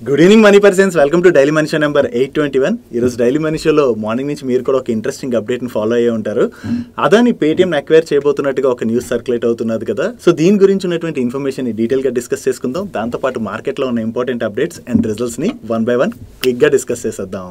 Good evening money persons, welcome to daily money show number 821. ఈరోజు daily money షోలో morning నుంచి మీరు కూడా ఒక ఇంట్రెస్టింగ్ అప్డేట్ని ఫాలో అయ్యే ఉంటారు. అదాని పేటిఎం అక్వైర్ చేయబోతున్నట్టుగా ఒక న్యూస్ సర్క్యులేట్ అవుతున్నది కదా. సో దీని గురించి ఉన్నటువంటి ఇన్ఫర్మేషన్ డీటెయిల్గా డిస్కస్ చేసుకుందాం. దాంతోపాటు మార్కెట్లో ఉన్న ఇంపార్టెంట్ అప్డేట్స్ అండ్ రిజల్ట్స్ని 1 by 1 క్విక్గా డిస్కస్ చేసేద్దాం.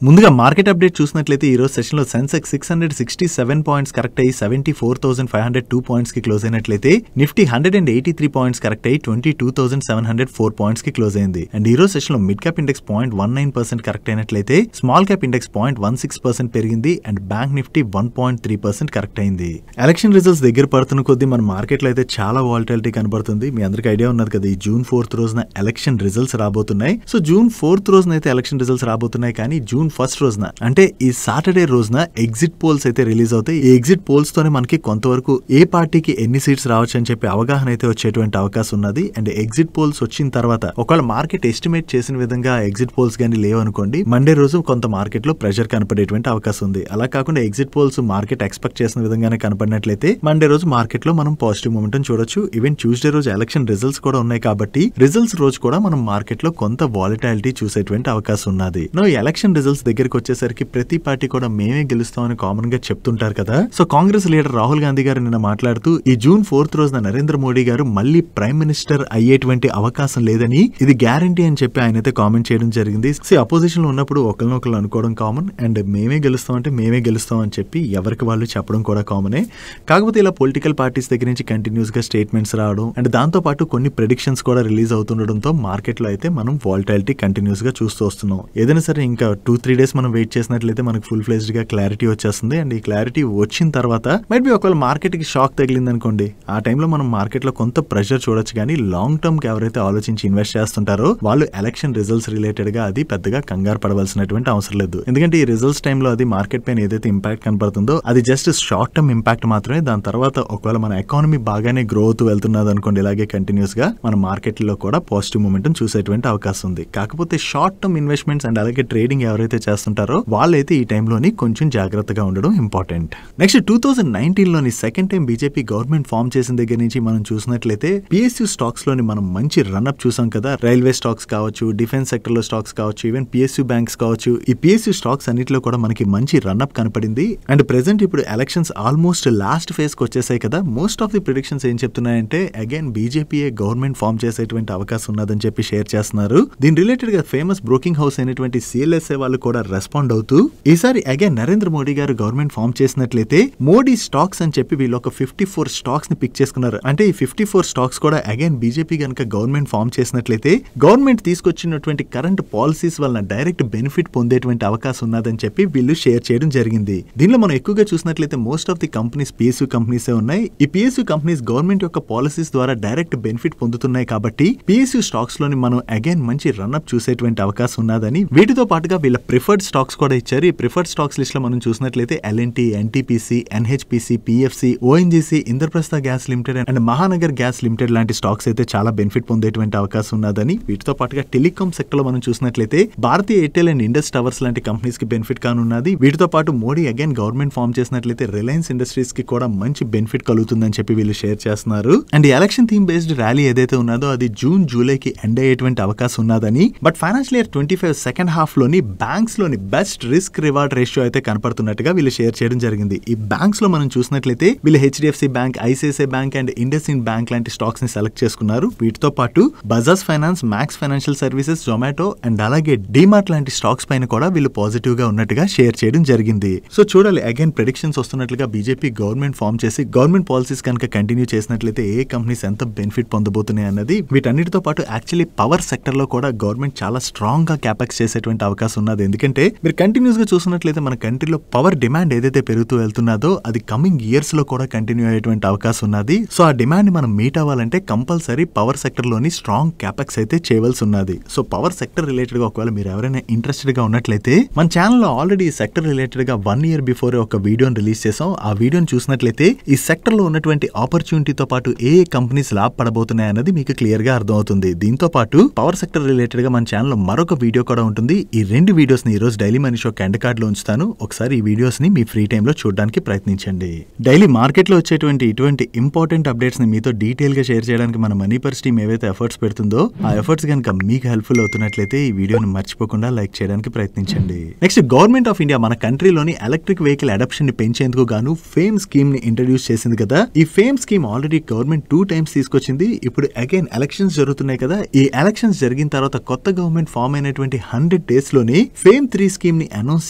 ముందుగా మార్కెట్ అప్డేట్ చూసినట్లయితే ఈ రోజు సెషన్లో సెన్సెక్స్ 667 పాయింట్స్ కరెక్ట్ అయ్యి 74,502 పాయింట్స్కి క్లోజ్ అయినట్లయితే నిఫ్టీ 183 పాయింట్స్ కరెక్ట్ అయ్యి 22,704 పాయింట్స్కి క్లోజ్ అయింది. అండ్ ఈ రోజు సెషన్లో మిడ్ క్యాప్ ఇండెక్స్ 0.19% కరెక్ట్ అయినట్లయితే స్మాల్ క్యాప్ ఇండెక్స్ 0.16% పెరిగింది. అండ్ బ్యాంక్ నిఫ్టీ 1.3% కరెక్ట్ అయింది. ఎలక్షన్ రిజల్ట్స్ దగ్గర పడుతున్న కొద్దీ మన మార్కెట్లో అయితే చాలా వాలటిలిటీ కనబడుతుంది. మీ అందరికీ ఐడియా ఉన్నది కదా, ఈ June 4th రోజున ఎలక్షన్ రిజల్ట్స్ రాబోతున్నాయి. సో June 4th రోజున అయితే ఎలక్షన్ రిజల్ట్స్ రాబోతున్నాయి, కానీ June 1st రోజున అంటే ఈ సాటర్డే రోజున ఎగ్జిట్ పోల్స్ అయితే రిలీజ్ అవుతాయి. ఈ ఎగ్జిట్ పోల్స్ తోనే మనకి కొంతవరకు ఏ పార్టీకి ఎన్ని సీట్స్ రావచ్చు అని చెప్పి అవగాహన అయితే వచ్చేటువంటి అవకాశం ఉన్నది. అండ్ ఎగ్జిట్ పోల్స్ వచ్చిన తర్వాత ఒకవేళ మార్కెట్ ఎస్టిమేట్ చేసిన విధంగా ఎగ్జిట్ పోల్స్ కానీ లేవనుకోండి, మండే రోజు కొంత మార్కెట్ లో ప్రెషర్ కనపడేటువంటి అవకాశం ఉంది. అలా కాకుండా ఎగ్జిట్ పోల్స్ మార్కెట్ ఎక్స్పెక్ట్ చేసిన విధంగానే కనపడినట్లయితే మండే రోజు మార్కెట్ లో మనం పాజిటివ్ మూమెంట్ చూడొచ్చు. ఈవెన్ ట్యూస్డే రోజు ఎలక్షన్ రిజల్ట్స్ కూడా ఉన్నాయి కాబట్టి రిజల్ట్స్ రోజు కూడా మనం మార్కెట్ లో కొంత వాలటిలిటీ చూసేటువంటి అవకాశం ఉన్నది. ఎలక్షన్ రిజల్ట్స్ దగ్గరికి వచ్చేసరికి ప్రతి పార్టీ కూడా మేమే గెలుస్తామని కామన్ గా చెప్తుంటారు కదా. సో కాంగ్రెస్ లీడర్ రాహుల్ గాంధీ గారు నిన్న మాట్లాడుతూ ఈ June 4th రోజున నరేంద్ర మోడీ గారు మళ్ళీ ప్రైమ్ మినిస్టర్ అయ్యేటువంటి అవకాశం లేదని, ఇది గ్యారంటీ అని చెప్పి ఆయన అయితే కామెంట్ చేయడం జరిగింది. అపోజిషన్ లో ఉన్నప్పుడు ఒకరినొకరు అనుకోవడం కామన్, అండ్ మేమే గెలుస్తామంటే మేమే గెలుస్తాం అని చెప్పి ఎవరికి వాళ్ళు చెప్పడం కూడా కామనే. కాకపోతే ఇలా పొలిటికల్ పార్టీస్ దగ్గర నుంచి కంటిన్యూస్ గా స్టేట్మెంట్స్ రావడం అండ్ దాంతో పాటు కొన్ని ప్రెడిక్షన్స్ కూడా రిలీజ్ అవుతుండడంతో మార్కెట్ లో అయితే మనం వాలటిలిటీ కంటిన్యూస్ గా చూస్తూ వస్తున్నాం. ఏదైనా సరే ఇంకా 2-3 డేస్ మనం వెయిట్ చేసినట్లయితే మనకు ఫుల్ ఫ్లెజ్డ్ గా క్లారిటీ వచ్చేస్తుంది. అండ్ ఈ క్లారిటీ వచ్చిన తర్వాత మైట్ బి ఒకవేళ మార్కెట్ కి షాక్ తగిలింది అనుకోండి, ఆ టైంలో మనం మార్కెట్ లో కొంత ప్రెషర్ చూడొచ్చు. కానీ లాంగ్ టర్మ్ కి ఎవరైతే ఆలోచించి ఇన్వెస్ట్ చేస్తుంటారో వాళ్ళు ఎలక్షన్ రిజల్ట్స్ రిలేటెడ్ గా అది పెద్దగా కంగారు పడవలసినటువంటి అవసరం లేదు. ఎందుకంటే ఈ రిజల్ట్స్ టైంలో అది మార్కెట్ పైన ఏదైతే ఇంపాక్ట్ కనపడుతుందో అది జస్ట్ షార్ట్ టర్మ్ ఇంపాక్ట్ మాత్రమే. దాని తర్వాత ఒకవేళ మన ఎకానమీ బాగానే గ్రో అవుతూ వెళ్తున్నది అనుకోండి, ఇలాగే కంటిన్యూస్ గా మన మార్కెట్ లో కూడా పాజిటివ్ మూమెంట్ చూసేటువంటి అవకాశం ఉంది. కాకపోతే షార్ట్ టర్మ్ ఇన్వెస్ట్మెంట్స్ అండ్ అలాగే ట్రేడింగ్ ఎవరైతే చేస్తుంటారో వాళ్ళైతే ఈ టైంలోని కొంచెం జాగ్రత్తగా ఉండడం ఇంపార్టెంట్. నెక్స్ట్ 2019లోని second time BJP government form చేసిన దగ్గర నుంచి మనం చూసినట్లయితే పిఎస్యూ స్టాక్స్ లోని మనం మంచి రన్అప్ చూసాం కదా. రైల్వే స్టాక్స్ కావచ్చు, డిఫెన్స్ సెక్టర్ లో స్టాక్స్ కావచ్చు, ఈవెన్ పిఎస్యూ బ్యాంక్స్ కావచ్చు, ఈ పిఎస్యూ స్టాక్స్ అన్నిటిలో కూడా మనకి మంచి రన్అప్ కనపడింది. అండ్ ప్రెసెంట్ ఇప్పుడు ఎలక్షన్స్ ఆల్మోస్ట్ లాస్ట్ ఫేజ్ కి వచ్చేసాయి కదా. మోస్ట్ ఆఫ్ ది ప్రిడిక్షన్స్ ఏం చెప్తున్నాయంటే అగైన్ బీజేపీఏ గవర్నమెంట్ ఫామ్ చేసేటువంటి అవకాశం ఉన్నదని చెప్పి షేర్ చేస్తున్నారు. దీని రిలేటెడ్ గా ఫేమస్ బ్రోకింగ్ హౌస్ అయినటువంటి సిఎల్ఎస్ఏ వాళ్ళు కూడా రెస్పాండ్ అవుతూ ఈసారి అగైన్ నరేంద్ర మోడీ గారు గవర్నమెంట్ ఫామ్ చేసినట్లయితే మోడీ స్టాక్స్ అని చెప్పి వీళ్ళు ఒక 54 స్టాక్స్ ని పిక్ చేసుకున్నారు. అంటే ఈ 54 స్టాక్స్ కూడా అగైన్ బీజేపీ కనుక గవర్నమెంట్ ఫామ్ చేసినట్లయితే గవర్నమెంట్ తీసుకొచ్చినటువంటి కరెంట్ పాలసీస్ వలన డైరెక్ట్ బెనిఫిట్ పొందేటువంటి అవకాశం ఉన్నదని చెప్పి వీళ్ళు షేర్ చేయడం జరిగింది. దీనిలో మనం ఎక్కువగా చూసినట్లయితే most of the companies PSU companies ఉన్నాయి. ఈ పిఎస్యూ కంపెనీస్ గవర్నమెంట్ యొక్క పాలసీస్ ద్వారా డైరెక్ట్ బెనిఫిట్ పొందుతున్నాయి కాబట్టి పిఎస్యూ స్టాక్స్ లోని మనం అగైన్ మంచి రన్అప్ చూసేటువంటి అవకాశం ఉన్నదని, వీటితో పాటుగా వీళ్ళ ప్రిఫర్డ్ స్టాక్స్ కూడా ఇచ్చారు. ఈ ప్రిఫర్డ్ స్టాక్స్ లిస్ట్ లో మనం చూసినట్లయితే LNT, NTPC, NHPC, PFC, ONGC, Indraprastha gas limited and Mahanagar gas limited లాంటి స్టాక్స్ అయితే చాలా బెనిఫిట్ పొందేటువంటి అవకాశం ఉన్నదని, వీటితో పాటుగా టెలికాం సెక్టర్ లో మనం చూసినట్లయితే భారతీయ ఎయిర్టెల్ అండ్ ఇండస్ టవర్స్ లాంటి కంపెనీస్ కి బెనిఫిట్ కానున్నది. వీటితో పాటు మోడీ అగైన్ గవర్నమెంట్ ఫామ్ చేసినట్లయితే రిలయన్స్ ఇండస్ట్రీస్ కి కూడా మంచి బెనిఫిట్ కలుగుతుందని చెప్పి వీళ్ళు షేర్ చేస్తున్నారు. అండ్ ఈ ఎలక్షన్ థీమ్ బేస్డ్ ర్యాలీ ఏదైతే ఉన్నదో అది జూన్, జూలైకి ఎండ్ అయ్యేటువంటి అవకాశం ఉన్నదని, but financial year 25 second half లోని బ్యాంక్స్ లోని బెస్ట్ రిస్క్ రివార్డ్ రేషియో అయితే కనపడుతున్నట్టుగా వీళ్ళు షేర్ చేయడం జరిగింది. ఈ బ్యాంక్స్ లో మనం చూసినట్లయితే వీళ్ళు HDFC bank, ICICI bank and IndusInd bank లాంటి స్టాక్స్ ని సెలెక్ట్ చేసుకున్నారు. వీటితో పాటు Bajaj Finance, Max Financial Services, Zomato and అలాగే డిమార్ట్ లాంటి స్టాక్స్ పైన కూడా వీళ్ళు పాజిటివ్ గా ఉన్నట్టుగా షేర్ చేయడం జరిగింది. సో చూడాలి అగైన్ ప్రెడిక్షన్స్ వస్తున్నట్లుగా బీజేపీ గవర్నమెంట్ ఫామ్ చేసి గవర్నమెంట్ పాలసీస్ కనుక కంటిన్యూ చేసినట్లయితే ఏ కంపెనీస్ ఎంత బెనిఫిట్ పొందబోతున్నాయి అన్నది. వీటన్నిటితో పాటు యాక్చువల్లీ పవర్ సెక్టర్ లో కూడా గవర్నమెంట్ చాలా స్ట్రాంగ్ గా క్యాపెక్స్ చేసేటువంటి అవకాశం ఉన్నది. ఎందుకంటే మీరు కంటిన్యూస్ గా చూసినట్లయితే మన కంట్రీలో పవర్ డిమాండ్ ఏదైతే పెరుగుతూ వెళ్తున్నదో అది కమింగ్ ఇయర్స్ లో కూడా కంటిన్యూ అయ్యేటువంటి అవకాశం ఉన్నది. సో ఆ డిమాండ్ మనం మీట్ అవ్వాలంటే కంపల్సరీ పవర్ సెక్టర్ లోని స్ట్రాంగ్ క్యాపెక్స్ అయితే చేయవలసి ఉన్నది. సో పవర్ సెక్టర్ రిలేటెడ్ గా ఒకవేళ మీరు ఎవరైనా ఇంట్రెస్టెడ్ గా ఉన్నట్లయితే మన ఛానల్ లో ఆల్రెడీ ఈ సెక్టర్ రిలేటెడ్ గా 1 year బిఫోర్ ఒక వీడియోని రిలీజ్ చేసాం. ఆ వీడియోని చూసినట్లయితే ఈ సెక్టర్ లో ఉన్నటువంటి ఆపర్చునిటీతో పాటు ఏ కంపెనీస్ లాభపడబోతున్నాయి అన్నది మీకు క్లియర్ గా అర్థం అవుతుంది. దీంతో పాటు పవర్ సెక్టర్ రిలేటెడ్ గా మన ఛానల్ లో మరొక వీడియో కూడా ఉంటుంది. ఈ 2 వీడియోస్ ని ఈ రోజు daily money show end card లో ఉంచుతాను. ఒకసారి ఈ వీడియోస్ ని మీ ఫ్రీ టైమ్ లో చూడడానికి ప్రయత్నించండి. డైలీ మార్కెట్ లో వచ్చేటువంటి ఇటువంటి ఇంపార్టెంట్ అప్డేట్స్ ని మీతో డీటెయిల్ గా షేర్ చేయడానికి మన మనీ పర్స్ టీమ్ ఏవైతే ఎఫర్ట్స్ పెడుతుందో ఆ ఎఫర్ట్స్ కనుక మీకు హెల్ప్ఫుల్ అవుతున్నట్లయితే ఈ వీడియోని మర్చిపోకుండా లైక్ చేయడానికి ప్రయత్నించండి. నెక్స్ట్, గవర్నమెంట్ ఆఫ్ ఇండియా మన కంట్రీలోని ఎలక్ట్రిక్ వెహికల్ అడాప్షన్ ని పెంచేందుకు గాను ఫేమ్ స్కీమ్ ని ఇంట్రడ్యూస్ చేసింది కదా. ఈ fame scheme already government 2 times తీసుకొచ్చింది. ఇప్పుడు అగైన్ ఎలక్షన్స్ జరుగుతున్నాయి కదా. ఈ ఎలక్షన్స్ జరిగిన తర్వాత కొత్త గవర్నమెంట్ ఫామ్ అయినటువంటి 100 days లోనే ఫేమ్ 3 స్కీమ్ ని అనౌన్స్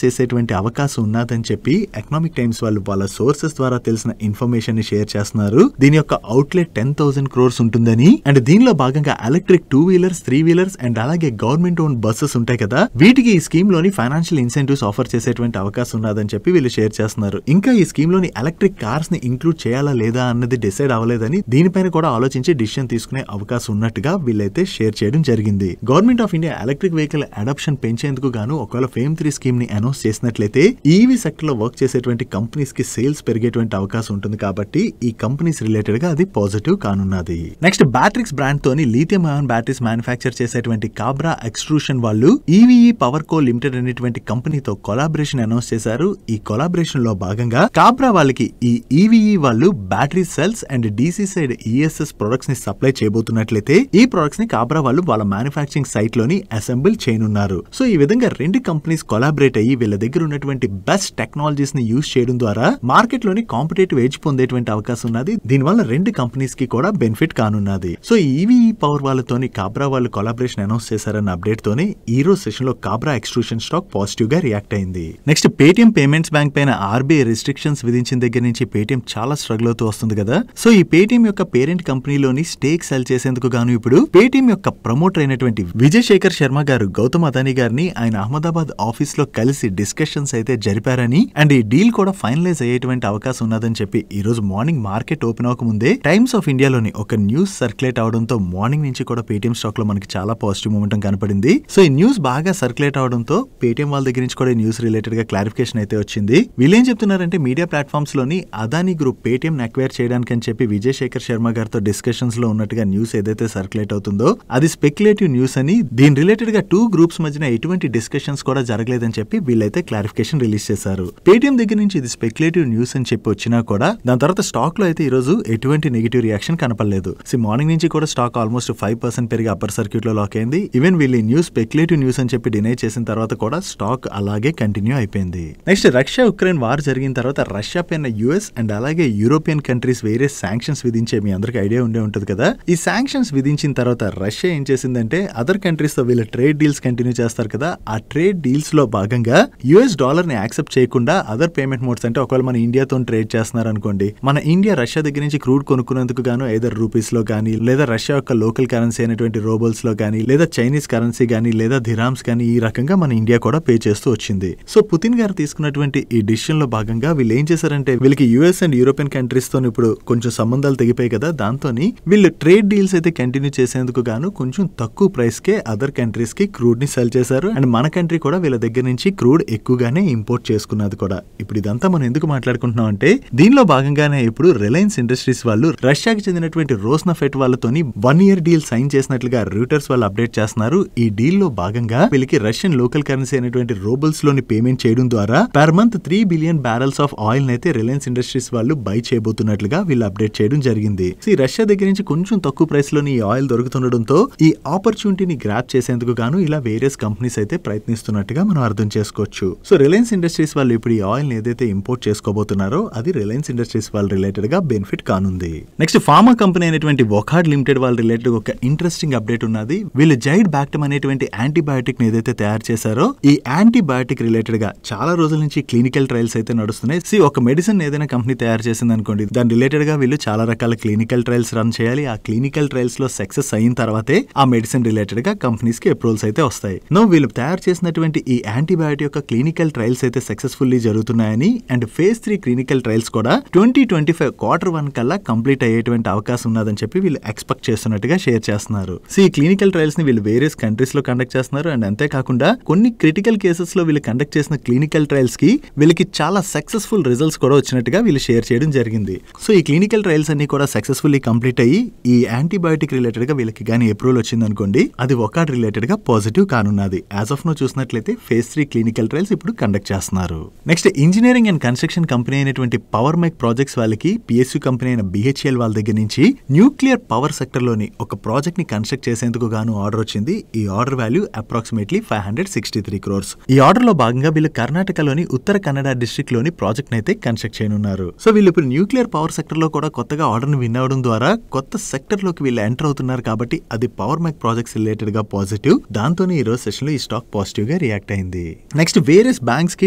చేసేటువంటి అవకాశం ఉన్నదని చెప్పి ఎకనామిక్ టైమ్స్ వాళ్ళు వాళ్ళ సోర్సెస్ ద్వారా తెలిసిన ఇన్ఫర్మేషన్ ని షేర్ చేస్తున్నారు. దీని యొక్క అవుట్లెట్ 10,000 crores ఉంటుందని, అండ్ దీనిలో భాగంగా ఎలక్ట్రిక్ 2-wheelers, 3-wheelers అండ్ అలాగే గవర్నమెంట్ ఓన్ బస్సెస్ ఉంటాయి కదా, వీటికి ఈ స్కీమ్ లోని ఫైనాన్షియల్ ఇన్సెంటివ్స్ ఆఫర్ చేసేటువంటి అవకాశం ఉన్నదని చెప్పి వీళ్ళు షేర్ చేస్తున్నారు. ఇంకా ఈ స్కీమ్ లోని ఎలక్ట్రిక్ కార్స్ ని ఇంక్లూడ్ చేయాలా లేదా అన్నది డిసైడ్ అవ్వలేదని, దీనిపైన కూడా ఆలోచించి డిసిషన్ తీసుకునే అవకాశం ఉన్నట్టుగా వీళ్ళైతే షేర్ చేయడం జరిగింది. Government of India electric vehicle adoption పెంచేందుకు గాను ఒకవేళ ఫేమ్ 3 స్కీమ్ ని అనౌన్స్ చేసినట్లయితే ఈవీ సెక్టర్ లో వర్క్ చేసేటువంటి కంపెనీస్ కి సేల్స్ పెరిగేటువంటి అవకాశం ఉంటుంది. కాబట్టి ఈ కంపెనీస్ రిలేటెడ్ గా అది పాజిటివ్ కానున్నది. నెక్స్ట్, బ్యాటరీస్ బ్రాండ్ తోని లిథియం అయాన్ బ్యాటరీస్ మ్యానుఫ్యాక్చర్ చేసేటువంటి కాబ్రా ఎక్స్ట్రూషన్ వాళ్ళు ఈవీఈ పవర్ కో లిమిటెడ్ అనేటువంటి కంపెనీతో కొలాబరేషన్ అనౌన్స్ చేశారు. ఈ కొలాబరేషన్ లో భాగంగా కాబ్రా వాళ్ళకి ఈ ఈవీఈ వాళ్ళు battery cells and DC side ESS products ని సప్లై చేయబోతున్నట్లయితే ఈ ప్రొడక్ట్స్ ని కాబ్రా వాళ్ళు వాళ్ళ మ్యానుఫ్యాక్చరింగ్ సైట్ లోని అసెంబుల్ చేయనున్నారు. సో ఈ విధంగా 2 కంపెనీస్ కొలాబరేట్ అయ్యి వీళ్ళ దగ్గర ఉన్నటువంటి బెస్ట్ టెక్నాలజీస్ ని యూజ్ చేయడం ద్వారా మార్కెట్ లోని కాంపిటేటివ్ ఎడ్జ్ పొందేటువంటి అవకాశం ఉన్నది. దీనివల్ల 2 కంపెనీస్ కి కూడా బెనిఫిట్ కానున్నది. సో ఈవీఈ పవర్ వాళ్ళతోని కాబ్రా వాళ్ళు కొలాబరేషన్ అనౌన్స్ చేశారన్న అప్డేట్ తోనే ఈ రోజు సెషన్ లో కాబ్రా ఎక్స్ట్రూషన్ స్టాక్ పాజిటివ్ గా రియాక్ట్ అయింది. నెక్స్ట్, పేటిఎం పేమెంట్స్ బ్యాంక్ పైన ఆర్బీఐ రిస్ట్రిక్షన్స్ విధించిన దగ్గర నుంచి పేటిఎం చాలా స్ట్రగుల్ అవుతూ వస్తుంది కదా. సో ఈ పేటిఎం యొక్క పేరెంట్ కంపెనీలోని స్టేక్ సెల్ చేసేందుకు గాను ఇప్పుడు పేటిఎం యొక్క ప్రమోటర్ అయినటువంటి విజయ్ శేఖర్ శర్మ గారు గౌతమ్ అదానీ గారిని ఆయన అహ్మదాబాద్ ఆఫీస్ లో కలిసి డిస్కషన్స్ అయితే జరిపారని, అండ్ ఈ డీల్ కూడా ఫైనలైజ్ అయ్యేటువంటి అవకాశం ఉన్నదని చెప్పి ఈ రోజు మార్నింగ్ మార్కెట్ ఓపెన్ అవ్వక ముందే టైమ్స్ ఆఫ్ ఇండియాలోని ఒక న్యూస్ సర్క్యులేట్ అవడంతో మార్నింగ్ నుంచి కూడా పేటిఎం స్టాక్ లో మనకి చాలా పాజిటివ్ మూమెంట్ కనపడింది. సో ఈ న్యూస్ బాగా సర్క్యులేట్ అవడంతో పేటిఎం వాళ్ళ దగ్గర నుంచి కూడా న్యూస్ రిలేటెడ్ గా క్లారిఫికేషన్ అయితే వచ్చింది. వీళ్ళేం చెప్తున్నారంటే మీడియా ప్లాట్ఫామ్స్ లోని అదానీ గ్రూప్ పేటిఎం అక్వైర్ చేయడానికి అని చెప్పి విజయ్ శేఖర్ శర్మ గారితో డిస్కషన్స్ లో ఉన్నట్టుగా న్యూస్ ఏదైతే సర్క్యులేట్ అవుతుందో అది స్పెక్యులేటివ్ న్యూస్ అని, దీని రిలేటెడ్ గా 2 groups మధ్యన ఎటువంటి డిస్కషన్స్ కూడా జరగలేదని చెప్పి వీళ్ళైతే క్లారిఫికేషన్ రిలీజ్ చేశారు. పేటిఎం దగ్గర నుంచి ఇది స్పెక్యులేటివ్ న్యూస్ అని చెప్పి వచ్చినా కూడా దాని తర్వాత స్టాక్ లో అయితే ఈ రోజు ఎటువంటి నెగిటివ్ రియాక్షన్ కనపడలేదు. మార్నింగ్ నుంచి కూడా స్టాక్ ఆల్మోస్ట్ 5% పెరిగి అప్పర్ సర్క్యూట్ లో లాక్ అయింది. ఈవెన్ వీళ్ళు న్యూస్ స్పెక్యులేటివ్ న్యూస్ అని చెప్పి డినై చేసిన తర్వాత కూడా స్టాక్ అలాగే కంటిన్యూ అయిపోయింది. నెక్స్ట్, రష్యా ఉక్రెయిన్ వార్ జరిగిన తర్వాత రష్యా పైన యుఎస్ అండ్ అలాగే యూరోపియన్ కంట్రీస్ వేరే శాంక్షన్స్ విధించే మీ అందరికి ఐడియా ఉండే ఉంటుంది కదా. ఈ శాంక్షన్స్ విధించిన తర్వాత రష్యా ఏం చేసిందంటే అదర్ కంట్రీస్ తో వీళ్ళ ట్రేడ్ డీల్స్ కంటిన్యూ చేస్తారు కదా, ఆ ట్రేడ్ డీల్స్ లో భాగంగా యుఎస్ డాలర్ ని యాక్సెప్ట్ చేయకుండా అదర్ పేమెంట్ మోడ్స్ అంటే ఒకవేళ మన ఇండియాతో ట్రేడ్ చేస్తున్నారు అనుకోండి, మన ఇండియా రష్యా దగ్గర నుంచి క్రూడ్ కొనుక్కునేందుకు గాను ఐదర్ రూపీస్ లో గానీ, లేదా రష్యా యొక్క లోకల్ కరెన్సీ అయినటువంటి రోబల్స్ లో గానీ, లేదా చైనీస్ కరెన్సీ గానీ, లేదా ధిరామ్స్ గానీ, ఈ రకంగా మన ఇండియా కూడా పే చేస్తూ వచ్చింది. సో పుతిన్ గారు తీసుకున్నటువంటి ఈ డిసిషన్ లో భాగంగా వీళ్ళు ఏం చేశారంటే వీళ్ళకి యుఎస్ అండ్ యూరోపియన్ కంట్రీస్ తో ఇప్పుడు కొంచెం సంబంధాలు తెగిపోయి కదా, దాంతో వీళ్ళు ట్రేడ్ డీల్స్ అయితే కంటిన్యూ చేసేందుకు గాను కొంచెం తక్కువ ప్రైస్ కే అదర్ కంట్రీస్ కి క్రూడ్ ని సెల్ చేశారు. అండ్ మన కంట్రీ కూడా వీళ్ళ దగ్గర నుంచి క్రూడ్ ఎక్కువగానే ఇంపోర్ట్ చేసుకున్నది కూడా. ఇప్పుడు ఇదంతా మనం ఎందుకు మాట్లాడుకుంటున్నాం అంటే దీనిలో భాగంగానే ఇప్పుడు రిలయన్స్ ఇండస్ట్రీస్ వాళ్ళు రష్యాకి చెందినటువంటి రోస్నఫెట్ వాళ్ళతోని 1 year డీల్ సైన్ చేసినట్లుగా రూటర్స్ వాళ్ళు అప్డేట్ చేస్తున్నారు. ఈ డీల్ లో భాగంగా వీళ్ళకి రష్యన్ లోకల్ కరెన్సీ అయినటువంటి రోబల్స్ లోని పేమెంట్ చేయడం ద్వారా per month 3 billion barrels of oil అయితే రిలయన్స్ ఇండస్ట్రీస్ వాళ్ళు బై చేయబోతున్నట్లుగా వీళ్ళు అప్డేట్ చేయడం జరిగింది. రష్యా దగ్గర నుంచి కొంచెం తక్కువ ప్రైస్ లోని ఈ ఆయిల్ దొరుకుతుండడంతో ఈ ఆపర్చునిటీని గ్రాప్ చేసేందుకు గాను ఇలా వేరియస్ కంపెనీస్ అయితే ప్రయత్నిస్తున్నట్టుగా మనం అర్థం చేసుకోవచ్చు. సో రిలయన్స్ ఇండస్ట్రీస్ వాళ్ళు ఇప్పుడు ఈ ఆయిల్ ఏదైతే ఇంపోర్ట్ చేసుకోబోతున్నారో అది రిలయన్స్ ఇండస్ట్రీస్ వాళ్ళ రిలేటెడ్ గా బెనిఫిట్ కానుంది. నెక్స్ట్, ఫార్మా కంపెనీ అయినటువంటి వొకార్డ్ లిమిటెడ్ వాళ్ళ రిలేటెడ్ ఒక ఇంట్రెస్టింగ్ అప్డేట్ ఉన్నది. వీళ్ళు జైడ్ బ్యాక్టమ్ అనేటువంటి యాంటీబయాటిక్ ని ఏదైతే తయారు చేశారో ఈ యాంటీబయాటిక్ రిలేటెడ్ గా చాలా రోజుల నుంచి క్లినికల్ ట్రయల్స్ అయితే నడుస్తున్నాయి. ఒక మెడిసిన్ ఏదైనా కంపెనీ తయారు చేసింది అనుకోండి, దాని రిలేటెడ్ గా వీళ్ళు చాలా రకాల క్లినికల్ ట్రయల్స్ రన్ చేయాలి. ఆ క్లినికల్ ట్రయల్స్ లో సక్సెస్ అయిన తర్వాతే ఆ మెడిసిన్ రిలేటెడ్ గా కంపెనీస్ కి అప్రూవల్స్ అయితే వస్తాయి. వీళ్ళు తయారు చేసినటువంటి ఈ యాంటీబయాటిక్ యొక్క క్లినికల్ ట్రయల్స్ అయితే సక్సెస్ఫుల్లీ జరుగుతున్నాయని, అండ్ phase 3 క్లినికల్ ట్రయల్స్ కూడా 2025 Q1 కల్లా కంప్లీట్ అయ్యేటువంటి అవకాశం ఉన్నదని చెప్పి వీళ్ళు ఎక్స్పెక్ట్ చేస్తున్నట్టుగా షేర్ చేస్తున్నారు. ఈ క్లినికల్ ట్రయల్స్ ని వీళ్ళు వేరియస్ కంట్రీస్ లో కండక్ట్ చేస్తున్నారు. అండ్ అంతేకాకుండా కొన్ని క్రిటికల్ కేసెస్ లో వీళ్ళు కండక్ట్ చేసిన క్లినికల్ ట్రయల్స్ కి వీళ్ళకి చాలా సక్సెస్ఫుల్ రిజల్ట్స్ కూడా వచ్చినట్టుగా వీళ్ళు షేర్ చేయడం జరిగింది. ఈ క్లినికల్ ట్రయల్స్ అన్ని కూడా సక్సెస్ఫుల్లీ కంప్లీట్ అయ్యి ఈ యాంటీబయాటిక్ రిలేటెడ్ గా వీళ్ళకి గానీ అప్రూవల్ వచ్చింది అనుకోండి, అది వొకార్డ్ రిలేటెడ్ గా పాజిటివ్ కానున్నది. యాజ్ ఆఫ్ నో చూసిన చూసినట్లయితే ఫేజ్ 3 క్లినికల్ ట్రయల్స్ ఇప్పుడు కండక్ట్ చేస్తున్నారు. Next engineering and construction company అయినటువంటి పవర్ మెక్ ప్రాజెక్ట్స్ వాళ్ళకి PSU కంపెనీ అయిన BHEL వాళ్ళ దగ్గర నుంచి న్యూక్లియర్ పవర్ సెక్టర్ లోని ఒక ప్రాజెక్ట్ ని కన్స్ట్రక్ట్ చేసేందుకు గాను ఆర్డర్ వచ్చింది. ఈ ఆర్డర్ వాల్యూ అప్రాక్సిమేట్లీ 563 crores. ఈ ఆర్డర్ లో భాగంగా వీళ్ళు కర్ణాటకలోని ఉత్తర కన్నడ డిస్ట్రిక్ట్ లోని ప్రాజెక్ట్ అయితే కన్స్ట్రక్ట్ చేయనున్నారు. సో వీళ్ళు ఇప్పుడు న్యూక్లియర్ పవర్ సెక్టర్ లో కూడా కొత్తగా ఆర్డర్ ని విన్ అవడం ద్వారా కొత్త సెక్టర్ లోకి వీళ్ళు ఎంటర్ అవుతున్నారు కాబట్టి అది పవర్ మెక్ ప్రాజెక్ట్స్ రిలేటెడ్ గా పాజిటివ్. దాంతోనే ఈ రోజు సెషన్ లో ఈ స్టాక్ పాజిటివ్ గా రియాక్ట్ అయింది. నెక్స్ట్ వేరియస్ బ్యాంక్స్ కి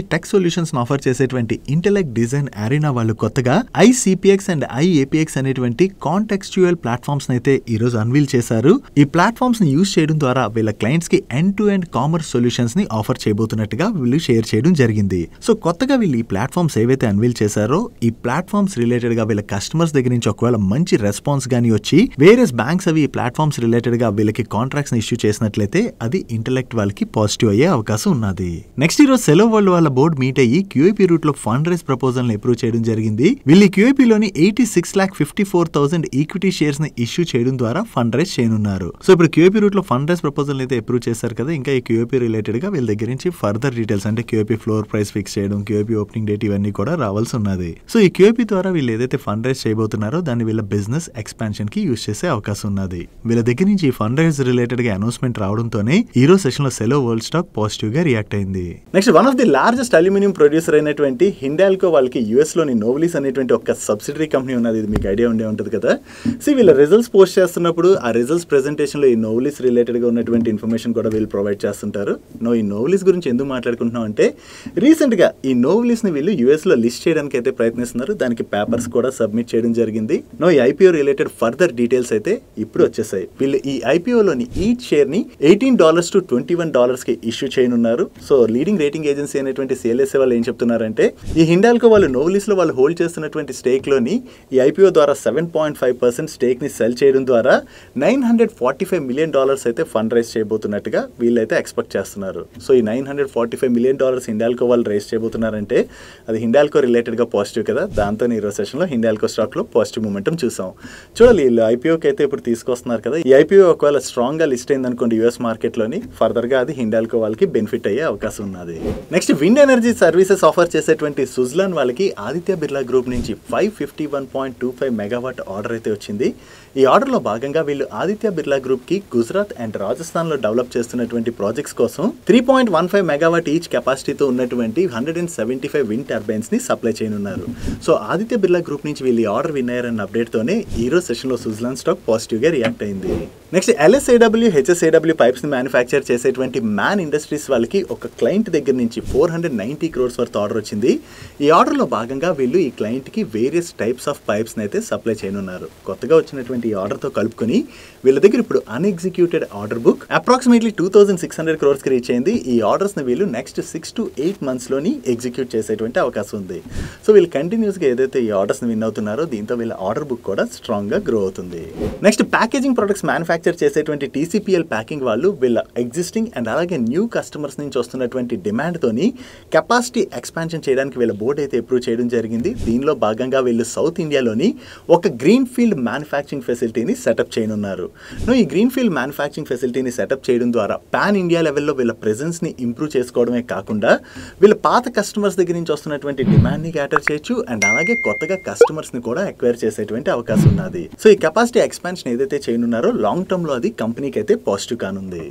టెక్ సొల్యూషన్స్ ఆఫర్ చేసేటువంటి ఇంటెలెక్ట్ డిజైన్ అరీనా వాళ్ళు కొత్తగా ICPX అండ్ IAPX అనేటువంటి కాంటెక్స్చువల్ ప్లాట్ఫామ్స్ అయితే ఈ రోజు అన్వీల్ చేశారు. ఈ ప్లాట్ఫామ్స్ ని యూజ్ చేయడం ద్వారా వీళ్ళ క్లయింట్స్ కి end to end commerce solutions ని ఆఫర్ చేయబోతున్నట్టుగా వీళ్ళు షేర్ చేయడం జరిగింది. సో కొత్తగా వీళ్ళు ఈ ప్లాట్ఫామ్స్ ఏవైతే అన్వీల్ చేశారో ఈ ప్లాట్ఫామ్స్ రిలేటెడ్ గా వీళ్ళ కస్టమర్స్ దగ్గర నుంచి ఒకవేళ మంచి రెస్పాన్స్ గానీ వచ్చి వేరియస్ బ్యాంక్స్ అవి ఈ ప్లాట్ఫామ్స్ రిలేటెడ్ గా వీళ్ళకి కాంట్రాక్ట్స్ ని ఇష్యూ చేసినట్లయితే అది ఇంటెలెక్ట్ వాళ్ళకి పాజిటివ్ అయ్యే అవకాశం ఉన్నది. నెక్స్ట్ ఈ రోజు సెలో వరల్డ్ వాళ్ళ బోర్డు మీట్ అయ్యి QIP రూట్ లో ఫండ్ రైజ్ ప్రపోజల్ ని అప్రూవ్ చేయడం జరిగింది. వీళ్ళు QIP లోని 86,54,000 ఈక్విటీ షేర్స్ ని ఇష్యూ చేయడం ద్వారా ఫండ్ రైజ్ చేయనున్నారు. సో ఇప్పుడు QIP రూట్ లో ఫండ్ రైజ్ ప్రపోజల్ అయితే అప్రూవ్ చేశారు కదా, ఇంకా ఈ QIP రిలేటెడ్ గా వీళ్ళ దగ్గర నుంచి ఫర్దర్ డీటెయిల్స్ అంటే QIP ఫ్లోర్ ప్రైస్ ఫిక్స్ చేయడం, QIP ఓపెనింగ్ డేట్ ఇవన్నీ కూడా రావాల్సి ఉన్నది. సో ఈ QIP ద్వారా వీళ్ళు ఏదైతే ఫండ్ రైజ్ చేయబోతున్నారో దాన్ని వీళ్ళ బిజినెస్ ఎక్స్పాన్షన్ కి యూజ్ చేసే అవకాశం ఉన్నది. వీళ్ళ దగ్గర నుంచి ఈ ఫండ్ రైజ్ రిలేటెడ్ గా అనౌన్స్మెంట్ రావడంతోనే ఈ రోజు సెషన్ లో సెలో వరల్డ్ స్టాక్ పాజిటివ్ గా రియాక్ట్ అయింది. Next one of the largest aluminium producer అయినటువంటి హిండాల్కో వాళ్ళకి US లోని నోవ్లిస్ అనేటువంటి ఒక సబ్సిడరీ కంపెనీ ఉన్నది. ఇది మీకు ఐడియా ఉండే ఉంటుంది కదా. సో వీళ్ళ రిజల్ట్స్ పోస్ట్ చేస్తున్నప్పుడు ఆ రిజల్ట్స్ ప్రెజెంటేషన్ లో ఈ నోవ్లిస్ రిలేటెడ్ గా ఉన్నటువంటి ఇన్ఫర్మేషన్ కూడా వీళ్ళు ప్రొవైడ్ చేస్తుంటారు. ఈ నోవ్లిస్ గురించి ఎందుకు మాట్లాడుకుంటున్నాం అంటే రీసెంట్ గా ఈ నోవ్లిస్ ని వీళ్ళు US లో లిస్ట్ చేయడానికి అయితే ప్రయత్నిస్తున్నారు. దానికి పేపర్స్ కూడా సబ్మిట్ చేయడం జరిగింది. ఈ IPO రిలేటెడ్ ఫర్దర్ డీటెయిల్స్ అయితే ఇప్పుడు వచ్చేసాయి. వీళ్ళు ఈ IPO లోని ఈచ్ షేర్ ని $18 to $21 కి ఇష్యూ చేయనున్నారు. సో లీడింగ్ రేటింగ్ ఏజెన్సీ అనేటువంటి CLSA వాళ్ళు ఏం చెప్తున్నారంటే ఈ హిండాల్కో వాళ్ళు నోవ్లిస్ లో వాళ్ళు హోల్డ్ చేస్తున్నటువంటి స్టేక్ లోని ఈ IPO ద్వారా 7.5% స్టేక్ ని సెల్ చేయడం ద్వారా $945 million అయితే ఫండ్ రైజ్ చేయబోతున్నట్టుగా వీళ్ళైతే ఎక్స్పెక్ట్ చేస్తున్నారు. సో ఈ $945 million హిండాల్కో వాళ్ళు రైజ్ చేయబోతున్నారంటే అది హిండాల్కో రిలేటెడ్ గా పాజిటివ్ కదా. దాంతో ఈ రోజు సెషన్ లో హిండాల్కో స్టాక్ లో పాజిటివ్ మూమెంటం చూసాం. చూడాలి వీళ్ళు IPOకి అయితే ఇప్పుడు తీసుకొస్తున్నారు కదా. ఈ IPO ఒకవేళ స్ట్రాంగ్ గా లిస్ట్ అయింది అనుకోండి US మార్కెట్ లోని ఫర్దర్ గా అది హిండాల్కో వాళ్ళకి బెనిఫిట్ అయ్యే అవకాశం ఉన్నది. Next wind energy services offer చేసేటువంటి సుజ్లాన్ వాళ్ళకి ఆదిత్య బిర్లా గ్రూప్ నుంచి 551.25 మెగావాట్ ఆర్డర్ అయితే వచ్చింది. ఈ ఆర్డర్ లో భాగంగా వీళ్ళు ఆదిత్య బిర్లా గ్రూప్ కి గుజరాత్ అండ్ రాజస్థాన్ లో డెవలప్ చేస్తున్నటువంటి ప్రాజెక్ట్స్ కోసం 3.15 మెగావాట్ ఈచ్ కెపాసిటీతో ఉన్నటువంటి 175 విండ్ టర్బైన్స్ ని సప్లై చేయనున్నారు. సో ఆదిత్య బిర్లా గ్రూప్ నుంచి వీళ్ళు ఆర్డర్ విన్ అయ్యారన్న అప్డేట్ తోనే ఈ రోజు సెషన్ లో సుజ్లాన్ స్టాక్ పాజిటివ్ గా రియాక్ట్ అయింది. నెక్స్ట్ LSAW HSAW పైప్స్ ని మ్యానుఫ్యాక్చర్ చేసేటువంటి మ్యాన్ ఇండస్ట్రీస్ వాళ్ళకి ఒక క్లయింట్ దగ్గర నుంచి 490 crores వర్త్ ఆర్డర్ వచ్చింది. ఈ ఆర్డర్ లో భాగంగా వీళ్ళు ఈ క్లయింట్ కి వేరియస్ టైప్స్ ఆఫ్ పైప్స్ ని అయితే సప్లై చేయనున్నారు. కొత్తగా వచ్చినటువంటి ఈ ఆర్డర్ తో కలుపుకొని వీళ్ళ దగ్గర ఇప్పుడు అన్ఎగ్జిక్యూటెడ్ ఆర్డర్ బుక్ అప్రాక్సిమేట్లీ 2,600 crores కి రీచ్ అయింది. ఈ ఆర్డర్స్ ని వీళ్ళు నెక్స్ట్ 6 to 8 months లోని ఎగ్జిక్యూట్ చేసేటువంటి అవకాశం ఉంది. సో వీళ్ళు కంటిన్యూస్ గా ఏదైతే ఈ ఆర్డర్స్ ని విన్ అవుతున్నారో దీంతో వీళ్ళ ఆర్డర్ బుక్ కూడా స్ట్రాంగ్ గా గ్రో అవుతుంది. నెక్స్ట్ ప్యాకేజింగ్ ప్రొడక్ట్స్ మ్యానుఫ్యాక్చర్ చేసేటువంటి TCPL ప్యాకింగ్ వాళ్ళు వీళ్ళ ఎగ్జిస్టింగ్ అండ్ అలాగే న్యూ కస్టమర్స్ నుంచి వస్తున్నటువంటి డిమాండ్ తోని కెపాసిటీ ఎక్స్పాన్షన్ చేయడానికి వీళ్ళ బోర్డు అయితే అప్రూవ్ చేయడం జరిగింది. దీనిలో భాగంగా వీళ్ళు సౌత్ ఇండియాలోని ఒక గ్రీన్ ఫీల్డ్ మ్యానుఫ్యాక్చరింగ్ ఫెసిలిటీని సెటప్ చేయనున్నారు. ఈ గ్రీన్ ఫీల్డ్ మ్యానుఫ్యాక్చరింగ్ ఫెసిలిటీని సెటప్ చేయడం ద్వారా పాన్ ఇండియా లెవెల్లో వీళ్ళ ప్రెజెన్స్ ని ఇంప్రూవ్ చేసుకోవడమే కాకుండా వీళ్ళ పాత కస్టమర్స్ దగ్గర నుంచి వస్తున్నటువంటి డిమాండ్ ని క్యాటర్ చేయొచ్చు అండ్ అలాగే కొత్తగా కస్టమర్స్ ని కూడా అక్వైర్ చేసేటువంటి అవకాశం ఉన్నది. సో ఈ కెపాసిటీ ఎక్స్పాన్షన్ ఏదైతే చేయనున్నారో లాంగ్ టర్మ్ లో అది కంపెనీకి అయితే పాజిటివ్ కానుంది.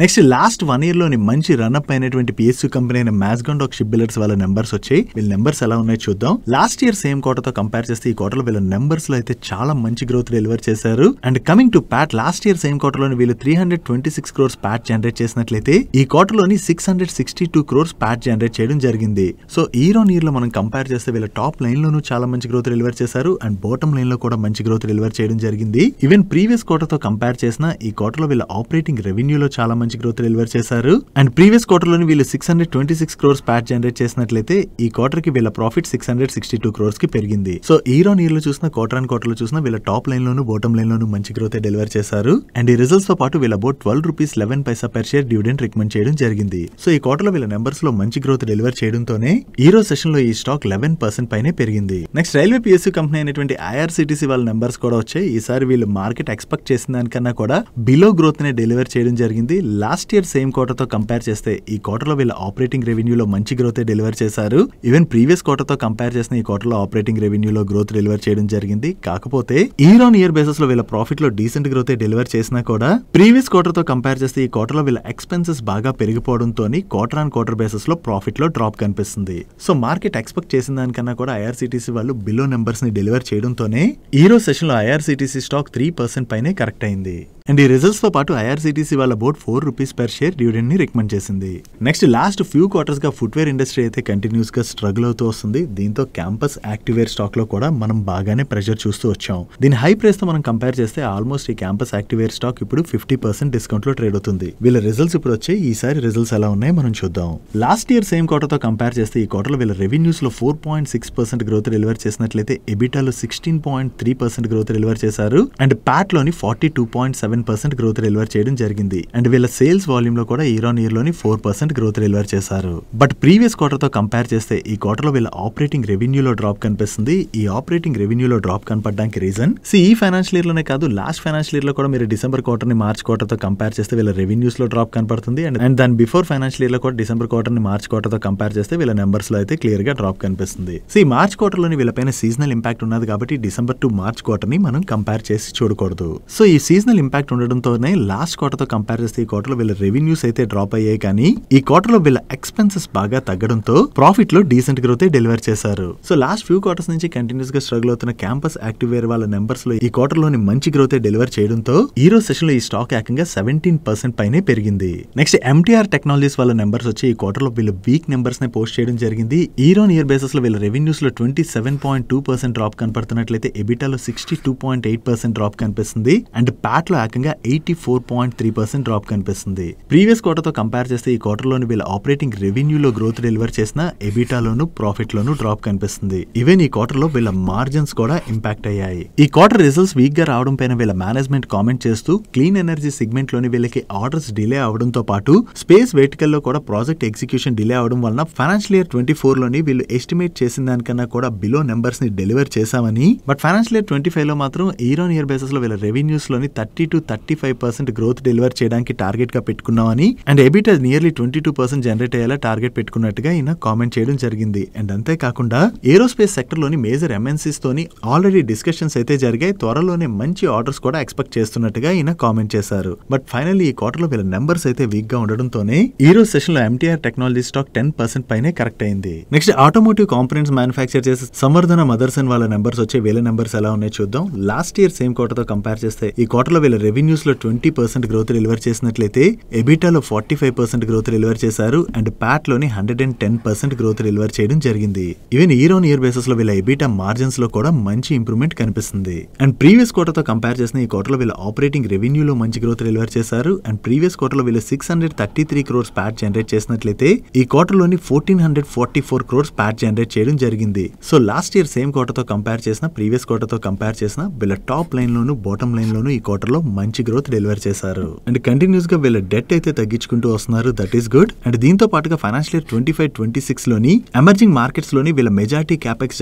నెక్స్ట్ లాస్ట్ 1 year లోని మంచి రన్అప్ అయినటువంటి PSU కంపెనీ అయిన మ్యాస్గాండాక్ షిప్ బిల్డర్స్ వాళ్ళ నెంబర్స్ వచ్చాయి. వీళ్ళ నెంబర్స్ ఎలా ఉన్నాయో చూద్దాం. లాస్ట్ ఇయర్ సేమ్ క్వార్టర్ తో కంపేర్ చేస్తే ఈ క్వార్టర్ లో వీళ్ళ నెంబర్స్ లో అయితే చాలా మంచి గ్రోత్ డెలివర్ చేశారు. And coming to Pat last year same quarter లోని వీళ్ళు 326 crores ప్యాట్ జనరేట్ చేసినట్లయితే ఈ క్వార్టర్ లోని 662 crores ప్యాట్ జనరేట్ చేయడం జరిగింది. సో ఇయర్ ఆన్ ఇయర్ లో మనం కంపేర్ చేస్తే వీళ్ళ టాప్ లైన్ లోనూ చాలా మంచి గ్రోత్ డెలివర్ చేశారు అండ్ బాటమ్ లైన్ లో కూడా మంచి గ్రోత్ డెలివర్ చేయడం జరిగింది. ఈవెన్ ప్రీవియస్ క్వార్టర్ తో కంపేర్ చేసిన ఈ క్వార్టర్ లో వీళ్ళ ఆపరేటింగ్ రెవెన్యూలో చాలా మంచి గ్రోత్ డెలివర్ చేశారు అండ్ ప్రీవియస్ క్వార్టర్ లోని వీళ్ళు 626 crores ప్యాట్ జనరేట్ చేసినట్లయితే ఈ క్వార్టర్ కి వీళ్ళ ప్రాఫిట్ 662 crores కి పెరిగింది. సో ఇయర్ ఆన్ ఇయర్ లో చూసిన క్వార్టర్ అండ్ క్వార్టర్ లో చూసిన వీళ్ళ టాప్ లైన్ లోను బాటమ్ లైన్ లోను మంచి గ్రోత్ డెలివర్ చేశారు అండ్ ఈ రిజల్ట్స్ తో పాటు వీళ్ళ about ₹12.11 per share dividend recommend చేయడం జరిగింది. సో ఈ క్వార్టర్ లో వీళ్ళ నెంబర్స్ లో మంచి గ్రోత్ డెలివర్ చేయడంతోనే ఈ రోజు సెషన్ లో ఈ స్టాక్ 11% పైనే పెరిగింది. నెక్స్ట్ రైల్వే PSU కంపెనీ అయినటువంటి IRCTC వాళ్ళ నెంబర్స్ కూడా వచ్చాయి. ఈసారి వీళ్ళు మార్కెట్ ఎక్స్పెక్ట్ చేసిన దానికన్నా కూడా బిలో గ్రోత్ నే డెలివర్ చేయడం జరిగింది. లాస్ట్ ఇయర్ సేమ్ క్వార్టర్ తో కంపేర్ చేస్తే ఈ క్వార్టర్ లో వీళ్ళ ఆపరేటింగ్ రెవెన్యూలో మంచి గ్రోత్ డెలివర్ చేశారు. ఈవెన్ ప్రీవియస్ క్వార్టర్ తో కంపేర్ చేసిన ఈ క్వార్టర్ లో ఆపరేటింగ్ రెవెన్యూలో గ్రోత్ డెలివర్ చేయడం జరిగింది. కాకపోతే ఇయర్ ఆన్ ఇయర్ బేసిస్ లో వీళ్ళ ప్రాఫిట్ లో డీసెంట్ గ్రోత్ డెలివర్ చేసినా కూడా ప్రీవియస్ క్వార్టర్ తో కంపేర్ చేస్తే ఈ క్వార్టర్ లో వీళ్ళ ఎక్స్పెన్సెస్ బాగా పెరిగిపోవడంతో క్వార్టర్ ఆన్ క్వార్టర్ బేసిస్ లో ప్రాఫిట్ లో డ్రాప్ కనిపిస్తుంది. సో మార్కెట్ ఎక్స్పెక్ట్ చేసిన దానికన్నా కూడా ఐఆర్సీటీసీ వాళ్ళు బిలో నెంబర్స్ ని డెలివర్ చేయడంతోనే ఈ రోజు సెషన్ లో ఐఆర్సీటీసీ స్టాక్ 3% పైనే కరెక్ట్ అయింది. అండ్ ఈ రిజల్ట్స్ తో పాటు ఐఆర్సీటీసీ వాళ్ళ బోర్డ్ ₹4 per షేర్ డివిడెండ్ ని రికమెండ్ చేసింది. నెక్స్ట్ లాస్ట్ ఫ్యూ క్వార్టర్స్ గా ఫుట్వేర్ ఇండస్ట్రీ అయితే కంటిన్యూస్ గా స్ట్రగుల్ అవుతూ వస్తుంది. దీంతో క్యాంపస్ యాక్టివేర్ స్టాక్ లో కూడా మనం బాగానే ప్రెషర్ చూస్తూ వచ్చాం. దీని హై ప్రైస్ తో మనం కంపేర్ చేస్తే ఆల్మోస్ట్ ఈ క్యాంపస్ యాక్టివేర్ స్టాక్ ఇప్పుడు 50% డిస్కౌంట్ లో ట్రేడ్ అవుతుంది. వీళ్ళ రిజల్ట్స్ ఇప్పుడు వచ్చాయి. ఈసారి రిజల్ట్స్ ఎలా ఉన్నాయో మనం చూద్దాం. లాస్ట్ ఇయర్ సేమ్ క్వార్టర్ తో కంపేర్ చేస్తే ఈ క్వార్టర్ లో వీళ్ళ రెవెన్యూస్ లో 4.6% గ్రోత్ డెలివర్ చేసినట్లయితే ఎబిటాలో 16.3% గ్రోత్ డెలివర్ చేశారు. అండ్ ప్యాట్ లోని 42.7% గ్రోత్ డెలివర్ చేయడం జరిగింది. అండ్ వీళ్ళ సేల్స్ వాల్యూమ్ లో కూడా ఇయర్ ఆన్ ఇయర్ లోని 4% గ్రోత్ డెలివర్ చేశారు. బట్ ప్రీవియస్ క్వార్టర్ తో కంపేర్ చేస్తే ఈ క్వార్టర్ లో వీళ్ళ ఆపరేటింగ్ రెవెన్యూలో డ్రాప్ కనిపిస్తుంది. ఈ ఆపరేటింగ్ రెవెన్యూలో డ్రాప్ కనపడడానికి రీజన్ ఈ ఫైనాన్షియల్ ఇయర్ లోనే కాదు, లాస్ట్ ఫైనాన్షియల్ ఇయర్ లో కూడా మీరు డిసెంబర్ క్వార్టర్ ని మార్చ్ క్వార్టర్ తో కంపేర్ చేస్తే వీళ్ళ రెవెన్యూస్ లో డ్రాప్ కనపడుతుంది. అండ్ దాని బిఫోర్ ఫైనాన్షియల్ ఇయర్ లో కూడా డిసెంబర్ క్వార్టర్ ని మార్చ్ క్వార్టర్ తో కంపేర్ చేస్తే వీళ్ళ నెంబర్స్ లో అయితే క్లియర్ గా డ్రాప్ కనిపిస్తుంది. ఈ మార్చ్ క్వార్టర్ లోని వీళ్ళపైన సీజనల్ ఇంపాక్ట్ ఉన్నది కాబట్టి డిసెంబర్ టు మార్చ్ క్వార్టర్ ని మనం కంపేర్ చేసి చూడకూడదు. సో ఈ సీజనల్ ఇంపాక్ట్ ఉండడంతోనే లాస్ట్ క్వార్టర్ తో కంపేర్ చేస్తే ఈ క్వార్టర్ లో వీళ్ళ రెవెన్యూస్ అయితే డ్రాప్ అయ్యాయి. కానీ ఈ క్వార్టర్ లో వీళ్ళ ఎక్స్పెన్సెస్ బాగా తగ్గడంతో ప్రాఫిట్ లో డీసెంట్ గ్రోత్ డెలివర్ చేశారు. సో లాస్ట్ ఫ్యూ క్వార్టర్స్ నుంచి కంటిన్యూస్ గా స్ట్రగుల్ అవుతున్న క్యాంపస్ యాక్టివేర్ వాళ్ళ నెంబర్స్ లో ఈ క్వార్టర్ లోని మంచి గ్రోత్ డెలివర్ చేయడంతో ఈ రోజు సెషన్ లో ఈ స్టాక్ ఏకంగా 17% పైనే పెరిగింది. నెక్స్ట్ ఎంటీఆర్ టెక్నాలజీస్ వాళ్ళ నెంబర్స్ వచ్చి ఈ క్వార్టర్ లో వీళ్ళ వీక్ నెంబర్స్ ని పోస్ట్ చేయడం జరిగింది. ఇయర్ ఆన్ ఇయర్ బేసిస్ లో వీళ్ళ రెవెన్యూస్ లో 27.2% డ్రాప్ కనపడుతున్నట్లయితే ఎబిటాలో 62.8% డ్రాప్ కనిపిస్తుంది. అండ్ ప్యాట్ లో ఏకంగా 84.3% డ్రాప్ కనిపిస్తుంది. ప్రీవియస్ క్వార్టర్ తో కంపేర్ చేస్తే ఈ క్వార్టర్ లోని వీళ్ళ ఆపరేటింగ్ రెవెన్యూలో గ్రోత్ డెలివర్ చేసిన ఎబిటాలోను ప్రాఫిట్ లోను డ్రాప్ కనిపిస్తుంది. ఈవెన్ ఈ క్వార్టర్ లో వీళ్ళ మార్జిన్స్ కూడా ఇంపాక్ట్ అయ్యాయి. ఈ క్వార్టర్ రిజల్ట్స్ వీక్ గా రావడం పైన వీళ్ళ మేనేజ్మెంట్ కామెంట్ చేస్తూ క్లీన్ ఎనర్జీ సెగ్మెంట్ లోని వీళ్ళకి ఆర్డర్స్ డిలే అవడంతో పాటు స్పేస్ వెర్టికల్ లో కూడా ప్రాజెక్ట్ ఎగ్జిక్యూషన్ డిలే అవడం వలన ఫైనాన్షియల్ ఇయర్ 24 లోని వీళ్ళు ఎస్టిమేట్ చేసిన దానికన్నా కూడా బిలో నెంబర్స్ ని డెలివర్ చేశామని, బట్ ఫైనాన్షియల్ ఇయర్ 25 లో మాత్రం ఇయర్ ఆన్ ఇయర్ బేసిస్ లో వీళ్ళ రెవెన్యూస్ లోని 30 to 35% గ్రోత్ డెలివర్ చేయడానికి టార్గెట్ గా పెట్టుకున్నామని అండ్ ఎబిటా నియర్లీ 22% జనరేట్ అయ్యేలా టార్గెట్ పెట్టుకున్నట్టుగా ఈయన కామెంట్ చేయడం జరిగింది. అండ్ అంతేకాకుండా ఏరోస్పేస్ సెక్టర్ లోని మేజర్ ఎంఎన్సీస్ తోని ఆల్రెడీ డిస్కషన్స్ అయితే జరిగాయి. త్వరలోనే మంచి ఆర్డర్స్ కూడా ఎక్స్పెక్ట్ చేస్తున్నట్టుగా ఈయన కామెంట్ చేశారు. బట్ ఫైనల్లీ ఈ క్వార్టర్ లో వీళ్ళ నెంబర్స్ అయితే వీక్ గా ఉండడంతోనే ఈ రోజు సెషన్ లో ఎంటీఆర్ టెక్నాలజీ స్టాక్ 10% పైనే కరెక్ట్ అయింది. నెక్స్ట్ ఆటోమోటివ్ కాంపోనెంట్స్ మ్యానుఫ్యాక్చర్ చేసే సంవర్ధన మదర్సన్ వాళ్ళ నెంబర్స్ వచ్చే వీళ్ళ నెంబర్స్ ఎలా ఉన్నాయో చూద్దాం. లాస్ట్ ఇయర్ సేమ్ క్వార్టర్ తో కంపేర్ చేస్తే ఈ క్వార్టర్ లో వీళ్ళ రెవెన్యూస్ లో 20% గ్రోత్ డెలివర్ చేసినట్లయితే ఎబిటాలో 45% గ్రోత్ డెలివర్ చేశారు. అండ్ ప్యాట్ లోని 110% గ్రోత్ డెలివర్ చేయడం జరిగింది. Even year on year basis లో వీళ్ళ ఎబిటా మార్జిన్స్ లో కూడా మంచి ఇంప్రూవ్మెంట్ కనిపిస్తుంది. అండ్ ప్రీవియస్ క్వార్టర్ తో కంపేర్ చేసిన ఈ క్వార్టర్ లో వీళ్ళ ఆపరేటింగ్ రెవెన్యూలో మంచి గ్రోత్ డెలివర్ చేశారు. అండ్ ప్రీవియస్ క్వార్టర్ లో వీళ్ళు 633 crores ప్యాట్ జనరేట్ చేసినట్లయితే ఈ క్వార్టర్ లోని 1444 crores ప్యాట్ జనరేట్ చేయడం జరిగింది. So last year same quarter తో కంపేర్ చేసిన ప్రీవియస్ క్వార్టర్ తో కంపేర్ చేసిన వీళ్ళ టాప్ లైన్ లోను బాటమ్ లైన్ లోను ఈ క్వార్టర్ లో మంచి గ్రోత్ డెలివర్ చేశారు. అండ్ కంటిన్యూస్ గా వీళ్ళ డెట్ అయితే తగ్గించుకుంటూ వస్తున్నారు. That is good. అండ్ దీంతో పాటుగా ఫైనాన్షియల్ ఇయర్ 25-26 లోని ఎమర్జింగ్ మార్కెట్స్ లోని వీళ్ళ మెజారిటీ క్యాపెక్స్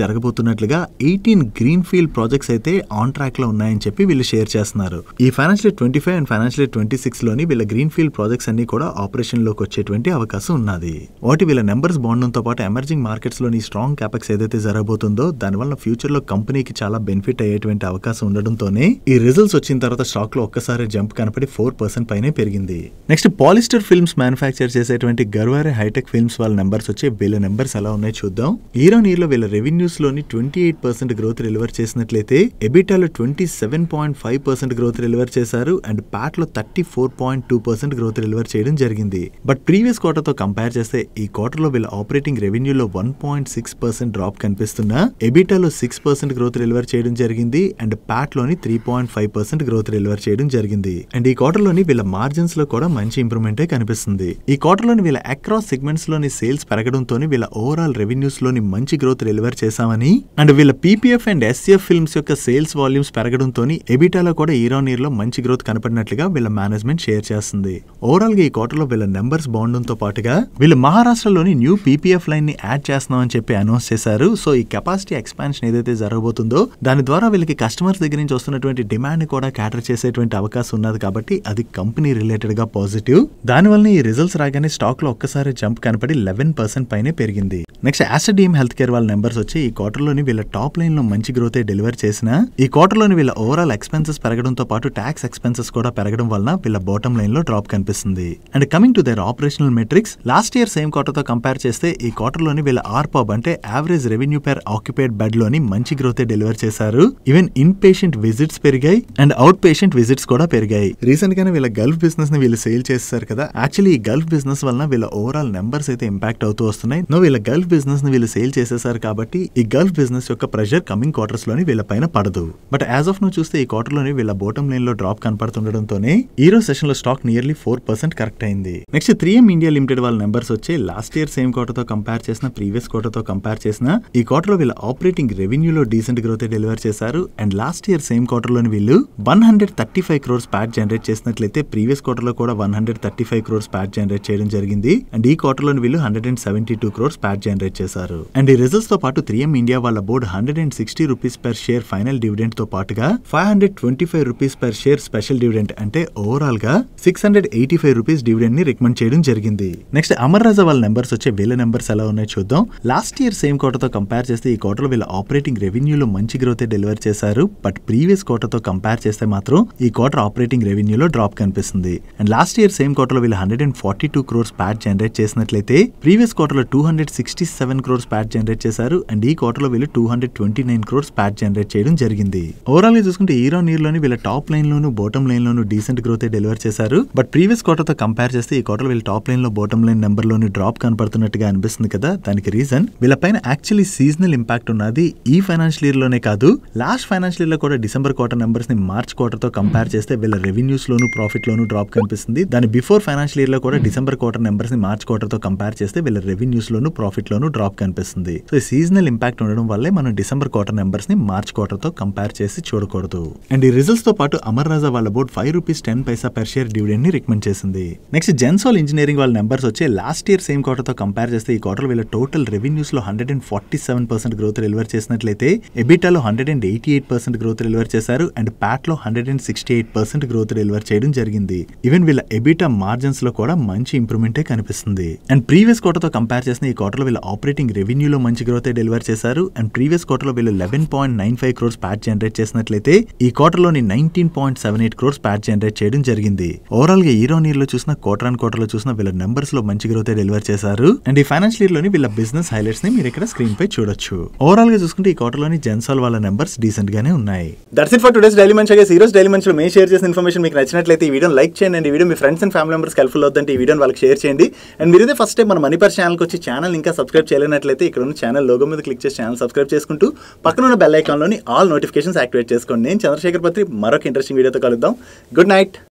జరగబోతున్నట్లుగా 18 గ్రీన్ ఫీల్డ్ ప్రాజెక్ట్స్ అయితే ఆన్ ట్రాక్ లో ఉన్నాయని చెప్పి వీళ్ళు షేర్ చేస్తున్నారు. ఈ financial year 25 and financial year 26 లోని వీళ్ళ గ్రీన్ ఫీల్డ్ ప్రాజెక్ట్స్ అన్ని కూడా ఆపరేషన్ లోకి వచ్చేటువంటి అవకాశం ఉన్నది. వాటి వీళ్ళ నెంబర్స్ బాగుండడంతో పాటు ఎమర్జింగ్ మార్కెట్స్ లోని స్ట్రాంగ్ క్యాపెక్స్ ఏదైతే జరగబోతుందో దానివల్ల ఫ్యూచర్ లో కంపెనీకి చాలా బెనిఫిట్ అయ్యేటువంటి అవకాశం ఉండడంతోనే ఈ రిజల్ట్స్ వచ్చిన తర్వాత స్టాక్ లో ఒక్కసారి జంప్ కనపడి 4% పైనే పెరిగింది. నెక్స్ట్ పాలిస్టర్ ఫిల్మ్స్ మ్యానుఫ్యాక్చర్ చేసేటువంటి గర్వారే హైటెక్ ఫిల్మ్స్ వాళ్ళ నెంబర్స్ వచ్చి వీళ్ళ నెంబర్స్ ఎలా ఉన్నాయో చూద్దాం. ఇయర్ ఆన్ ఇయర్ లో వీళ్ళ రెవెన్యూస్ లోని 28% గ్రోత్ డెలివర్ చేసినట్లయితే ఎబిటాలో 27.5% గ్రోత్ డెలివర్ చేశారు. అండ్ ప్యాట్ లో 34.2% గ్రోత్ డెలివర్ చేయడం జరిగింది. బట్ ప్రీవియస్ క్వార్టర్ తో కంపేర్ చేస్తే ఈ క్వార్టర్ లో వీళ్ళ ఆపరేటింగ్ రెవెన్యూలో 1.6% డ్రాప్ కనిపిస్తున్నా ఎబిటాలో 6% గ్రోత్ డెలివర్ చేయడం జరిగింది. అండ్ ప్యాట్ లోని 3.5% గ్రోత్ డెలివర్ చేయడం జరిగింది. అండ్ ఈ క్వార్టర్ లోని వీళ్ళ మార్జిన్స్ లో కూడా మంచి ఇంప్రూవ్మెంటే కనిపిస్తుంది. ఈ క్వార్టర్ లోని వీళ్ళ అక్రాస్ సెగ్మెంట్స్ లోని సేల్స్ పెరగడంతో వీళ్ళ ఓవరాల్ రెవెన్యూస్ లోని మంచి గ్రోత్ డెలివర్ చేశామని అండ్ వీళ్ళ పీపీఎఫ్ అండ్ ఎస్సీఎఫ్ ఫిల్మ్స్ యొక్క సేల్స్ వాల్యూమ్స్ పెరగడంతో ఎబిటాలో కూడా ఇయర్ ఆన్ ఇయర్ లో మంచి గ్రోత్ కనపడినట్లుగా వీళ్ళ మేనేజ్మెంట్ షేర్ చేస్తుంది. ఓవరాల్ గా ఈ క్వార్టర్ లో వీళ్ళ నెంబర్స్ బాగుండడంతో పాటుగా వీళ్ళు మహారాష్ట్రలోని న్యూ పీపీఎఫ్ లైన్ ని యాడ్ చేస్తున్నామని చెప్పి అనౌన్స్ చేశారు. సో ఈ కెపాసిటీ ఎక్స్పాన్షన్ ఏదైతే జరగబోతుందో దాని ద్వారా వీళ్ళకి కస్టమర్స్ దగ్గర నుంచి వస్తున్నటువంటి డిమాండ్ ని కూడా క్యాటర్ చేసేటువంటి అవకాశం ఉన్నది కాబట్టి అది కంపెనీ రిలేటెడ్ ఎస్టిమేటెడ్ గా పాజిటివ్. దానివల్ల ఈ రిజల్ట్స్ రాగానే స్టాక్ లో ఒక్కసారి జంప్ కనపడి 11% పైనే పెరిగింది. Next Aster DM health care వాళ్ళ నెంబర్స్ వచ్చి ఈ క్వార్టర్ లోని వీళ్ళ టాప్ లైన్ లో మంచి గ్రోత్ డెలివర్ చేసిన ఈ క్వార్టర్ లోని వీళ్ళ ఓవరాల్ ఎక్స్పెన్సెస్ పెరగడంతో పాటు ట్యాక్స్ ఎక్స్పెన్సెస్ కూడా పెరగడం వలన వీళ్ళ బాటమ్ లైన్ లో డ్రాప్ కనిపిస్తుంది. And coming to there operational metrics, last year same quarter తో కంపేర్ చేస్తే ఈ క్వార్టర్ లోని వీళ్ళ ఆర్పాబ్ అంటే average revenue per occupied bed లోని మంచి గ్రోత్ డెలివర్ చేశారు. ఈవెన్ ఇన్ పేషెంట్ విజిట్స్ పెరిగాయి అండ్ అవుట్ పేషెంట్ విజిట్స్ కూడా పెరిగాయి. రీసెంట్ గానే వీళ్ళ గల్ఫ్ బిజినెస్ ని వీళ్ళు సేల్ చేస్తారు కదా, యాక్చువల్లీ ఈ గల్ఫ్ బిజినెస్ వలన వీళ్ళ ఓవరాల్ నెంబర్స్ అయితే ఇంపాక్ట్ అవుతూ వస్తున్నాయి. వీళ్ళ గల్ఫ్ బిజినెస్ ని వీళ్ళు సేల్ చేసేసారు కాబట్టి ఈ గల్ఫ్ బిజినెస్ యొక్క ప్రెషర్ కమింగ్ క్వార్టర్స్ లోని వీళ్ళ పైన పడదు. బట్ యాజ్ ఆఫ్ నో చూస్తే ఈ క్వార్టర్ లోని వీళ్ళ బాటమ్ లైన్ లో డ్రాప్ కనపడుతుండడంతోనే ఈ రోజు సెషన్ లో స్టాక్ నియర్లీ 4% కరెక్ట్ అయింది. నెక్స్ట్ 3M ఇండియా లిమిటెడ్ వాళ్ళ నెంబర్స్ వచ్చి లాస్ట్ ఇయర్ సేమ్ క్వార్టర్ తో కంపేర్ చేసిన ప్రీవియస్ క్వార్టర్ తో కంపేర్ చేసిన ఈ క్వార్టర్ లో వీళ్ళ ఆపరేటింగ్ రెవెన్యూలో డీసెంట్ గ్రోత్ డెలివర్ చేశారు. And last year same quarter లోని వీళ్ళు 135 crores ప్యాట్ జనరేట్ చేసినట్లయితే ప్రీవియస్ క్వార్టర్ లో కూడా 135 crores ప్యాట్ జనరేట్ చేయడం జరిగింది. అండ్ ఈ క్వార్టర్ లోని వీళ్ళు 172 crores ప్యాట్ జనరేట్ చేశారు. అండ్ ఈ రిజల్ట్స్ తో పాటు 3M ఇండియా వాళ్ళ board 160 rupees per share final dividend తో పాటుగా 525 rupees per share special dividend అంటే ఓవరాల్ గా 685 రూపీస్ డివిడెండ్ ని రికమెండ్ చేయడం జరిగింది. నెక్స్ట్ అమర్ రాజా వాళ్ళ నెంబర్స్ వచ్చే వీళ్ళ నెంబర్స్ ఎలా ఉన్నాయో చూద్దాం. లాస్ట్ ఇయర్ సేమ్ క్వార్టర్ తో కంపేర్ చేస్తే ఈ క్వార్టర్ లో వీళ్ళ ఆపరేటింగ్ రెవెన్యూలో మంచి గ్రోత్ డెలివర్ చేశారు. బట్ ప్రీవియస్ క్వార్టర్ తో కంపేర్ చేస్తే మాత్రం ఈ క్వార్టర్ ఆపరేటింగ్ రెవెన్యూలో డ్రాప్ కనిపిస్తుంది. And last year same quarter లో వీళ్ళు 142 crores ప్యాట్ జనరేట్ చేసినట్లయితే ప్రీవియస్ క్వార్టర్ లో 267 crores ప్యాట్ జనరేట్ చేశారు. అండ్ ఈ క్వార్టర్ లో వీళ్ళు 229 crores ప్యాట్ జనరేట్ చేయడం జరిగింది. ఓవరాల్ గా చూసుకుంటే ఇయర్ ఆన్ ఇయర్ లోని వీళ్ళ టాప్ లైన్ లోను బాటమ్ లైన్ లోను డీసెంట్ గ్రోత్ డెలివర్ చేశారు. బట్ ప్రీవియస్ క్వార్టర్ తో కంపేర్ చేస్తే ఈ క్వార్టర్ వీళ్ళ టాప్ లైన్ లో బాటమ్ లైన్ నెంబర్ లోని డ్రాప్ కనపడుతున్నట్టుగా అనిపిస్తుంది కదా. దానికి రీజన్ వీళ్ళ పైన యాక్చువల్లీ సీజనల్ ఇంపాక్ట్ ఉన్నది. ఈ ఫైనాన్షియల్ ఇయర్ లోనే కాదు, లాస్ట్ ఫైనాన్షియల్ ఇయర్ లో కూడా డిసెంబర్ క్వార్టర్ నెంబర్స్ ని మార్చ్ క్వార్టర్ తో కంపేర్ చేస్తే వీళ్ళ రెవెన్యూస్ లోను ప్రాఫిట్ లోను డ్రాప్ కనిపిస్తుంది. దాని బిఫోర్ ఫైనాన్షియల్ ఇయర్ లో కూడా డిసెంబర్ క్వార్టర్ నెంబర్స్ ని మార్చ్ క్వార్టర్ తో కంపేర్ చేస్తే వీళ్ళ రెవెన్యూస్ లోను ప్రాఫిట్ లోను డ్రాప్ కనిపిస్తుంది. సో సీజనల్ ఇంపాక్ట్ ఉండడం వల్లే మనం డిసెంబర్ క్వార్టర్ నెంబర్స్ ని మార్చ్ క్వార్టర్ తో కంపేర్ చేసి చూడకూడదు. అండ్ ఈ రిజల్ట్స్ తో పాటు అమర్ రాజా వాళ్ళ బోర్డ్ 5 రూపీస్ 10 పైసా పర్ షేర్ డివిడెండ్ ని రికమెండ్ చేసింది. నెక్స్ట్ జెన్సాల్ ఇంజనీరింగ్ వాళ్ళ నెంబర్స్ వచ్చే లాస్ట్ ఇయర్ సేమ్ క్వార్టర్ తో కంపేర్ చేస్తే ఈ క్వార్టర్ వీళ్ళ టోటల్ రెవెన్యూస్ లో 147% గ్రోత్ డెలివర్ చేసినట్లయితే ఎబిటాలో 188% గ్రోత్ డెలివర్ చేశారు. అండ్ ప్యాట్ లో 168% గ్రోత్ డెలివర్ చేయడం జరిగింది. ఈవెన్ వీళ్ళ ఎబిటా మార్జిన్స్ లో కూడా మంచి ఇంప్రూవ్మెంటే కనిపిస్తుంది. అండ్ ప్రీవియస్ క్వార్టర్ తో కంపేర్ చేసిన ఈ క్వార్టర్ లో వీళ్ళ ఆపరేటింగ్ రెవెన్యూలో మంచి గ్రోత్ డెలివర్ చేశారు. అండ్ ప్రీవియస్ క్వార్టర్ లో వీళ్ళు 11.95 crores ప్యాట్ జనరేట్ చేసినట్లయితే ఈ క్వార్టర్ లోని 19.78 crores ప్యాట్ జనరేట్ చేయడం జరిగింది. ఓవరాల్ గా ఇయర్ ఆన్ ఇయర్ లో చూసిన క్వార్టర్ ఆన్ క్వార్టర్ లో చూసిన వీళ్ళ నెంబర్స్ లో మంచి గ్రోత్ డెలివర్ చేశారు. అండ్ ఈ ఫైనాన్షియల్ ఇయర్ లోని వీళ్ళ బిజినెస్ హైలైట్స్ ని మీరు ఇక్కడ స్క్రీన్ పై చూడొచ్చు. ఓవరాల్ గా చూసుకుంటే ఈ క్వార్టర్ లోని జెన్సాల్ వాళ్ళ నెంబర్స్ డీసెంట్ గానే ఉన్నాయి. That's it for today's daily munch. ఈ రోజు డైలీ మంచ్ లో మేము షేర్ చేసిన ఇన్ఫర్మేషన్ మీకు నచ్చినట్లయితే ఈ వీడియో లైక్ చేయండి. అండ్ ఈ video me friends and family members helpful అవుతుంటే ఈ వీడియోని వాళ్ళకి షేర్ చేయండి. అండ్ మీరు ఫస్ట్ టైం మన మనీపర్ ఛానల్కి వచ్చి ఛానల్ ఇంకా సబ్స్క్రైబ్ చేయలేనట్లయితే ఇక్కడ ఉన్న ఛానల్ లోగో మీద క్లిక్ చేసి ఛానల్ సబ్స్క్రైబ్ చేసుకుంటూ పక్కన ఉన్న బెల్ ఐకాన్ లోని ఆల్ నోటిఫికేషన్స్ యాక్టివేట్ చేసుకోండి. నేను చంద్రశేఖర్ పత్రి మరొక ఇంట్రెస్టింగ్ వీడియోతో కలుద్దాం. Good night.